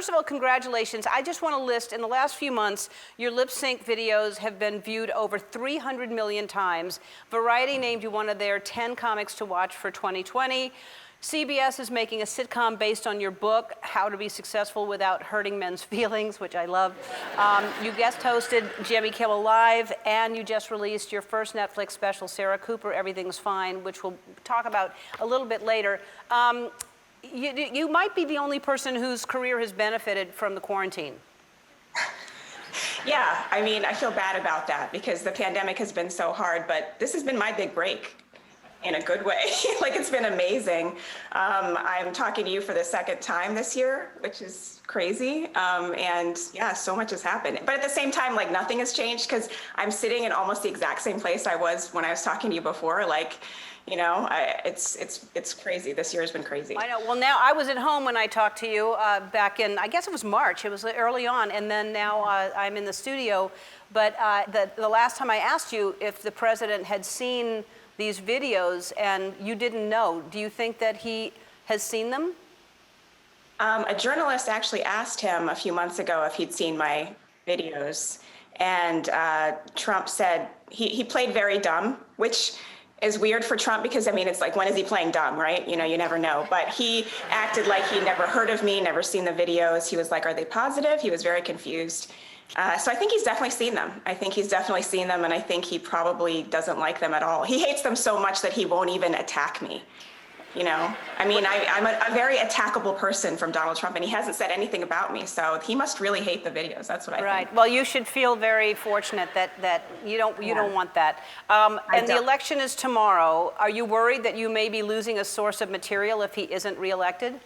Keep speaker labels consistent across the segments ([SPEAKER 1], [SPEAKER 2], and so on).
[SPEAKER 1] first of all, congratulations. I just want to list, in the last few months, your lip sync videos have been viewed over 300 million times. Variety named you one of their 10 comics to watch for 2020. CBS is making a sitcom based on your book, How to Be Successful Without Hurting Men's Feelings, which I love. You guest hosted Jimmy Kimmel Live, and you just released your first Netflix special, Sarah Cooper, Everything's Fine, which we'll talk about a little bit later. You might be the only person whose career has benefited from the quarantine.
[SPEAKER 2] Yeah, I mean, I feel bad about that because the pandemic has been so hard, but this has been my big break in a good way. Like, it's been amazing. I'm talking to you for the second time this year, which is crazy. And yeah, so much has happened. But at the same time, like, nothing has changed because I'm sitting in almost the exact same place I was when I was talking to you before. Like, you know, it's crazy. This year has been crazy.
[SPEAKER 1] I know. Well, now I was at home when I talked to you back in, I guess it was March. It was early on, and then now I'm in the studio. But the last time I asked you if the president had seen these videos and you didn't know, do you think that he has seen them?
[SPEAKER 2] A journalist actually asked him a few months ago if he'd seen my videos, and Trump said he played very dumb, which is weird for Trump because, I mean, it's like, when is he playing dumb, right? You know, you never know. But he acted like he never heard of me, never seen the videos. He was like, are they positive? He was very confused. So I think he's definitely seen them. I think he's definitely seen them, and I think he probably doesn't like them at all. He hates them so much that he won't even attack me. You know, I mean, I'm a very attackable person from Donald Trump, and he hasn't said anything about me, so he must really hate the videos. That's what I think.
[SPEAKER 1] Right. Well, you should feel very fortunate that you don't want that. And the election is tomorrow. Are you worried that you may be losing a source of material if he isn't reelected?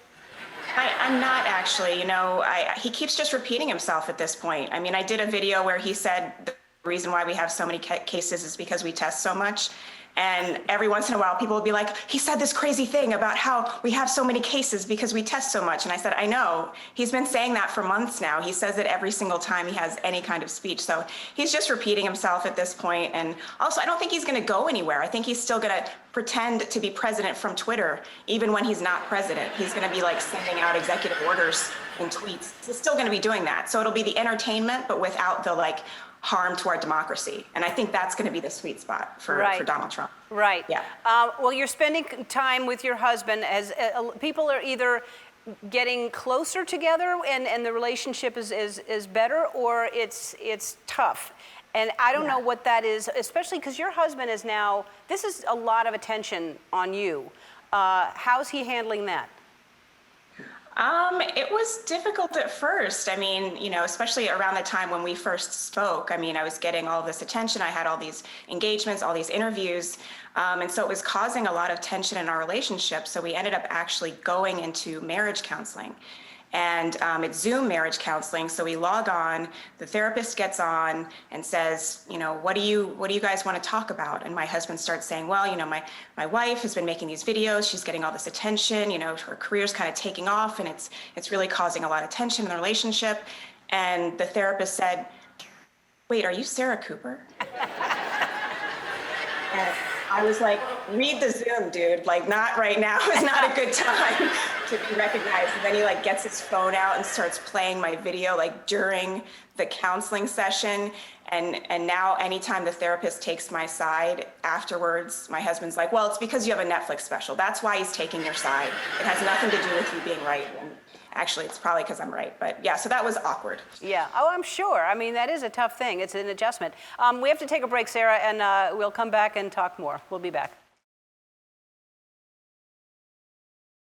[SPEAKER 2] I'm not actually. You know, he keeps just repeating himself at this point. I mean, I did a video where he said the reason why we have so many cases is because we test so much. And every once in a while, people will be like, he said this crazy thing about how we have so many cases because we test so much. And I said, I know. He's been saying that for months now. He says it every single time he has any kind of speech. So he's just repeating himself at this point. And also, I don't think he's going to go anywhere. I think he's still going to pretend to be president from Twitter, even when he's not president. He's going to be like sending out executive orders and tweets. He's still going to be doing that. So it'll be the entertainment, but without the like harm to our democracy. And I think that's going to be the sweet spot for Donald Trump.
[SPEAKER 1] Right.
[SPEAKER 2] Yeah.
[SPEAKER 1] Well, you're spending time with your husband as people are either getting closer together and the relationship is better, or it's tough. And I don't know what that is, especially because your husband is now, this is a lot of attention on you. How's he handling that?
[SPEAKER 2] It was difficult at first. I mean, you know, especially around the time when we first spoke. I mean, I was getting all this attention. I had all these engagements, all these interviews. And so it was causing a lot of tension in our relationship. So we ended up actually going into marriage counseling. And it's Zoom marriage counseling. So we log on, the therapist gets on and says, you know, what do you guys want to talk about? And my husband starts saying, well, you know, my wife has been making these videos. She's getting all this attention. You know, her career's kind of taking off, and it's really causing a lot of tension in the relationship. And the therapist said, wait, are you Sarah Cooper? And I was like, read the Zoom, dude. Like, not right now. It's not a good time to be recognized. And then he like gets his phone out and starts playing my video like during the counseling session. And now anytime the therapist takes my side afterwards, my husband's like, well, it's because you have a Netflix special. That's why he's taking your side. It has nothing to do with you being right. And actually, it's probably because I'm right. But yeah, so that was awkward.
[SPEAKER 1] Yeah. Oh, I'm sure. I mean, that is a tough thing. It's an adjustment. We have to take a break, Sarah, and we'll come back and talk more. We'll be back.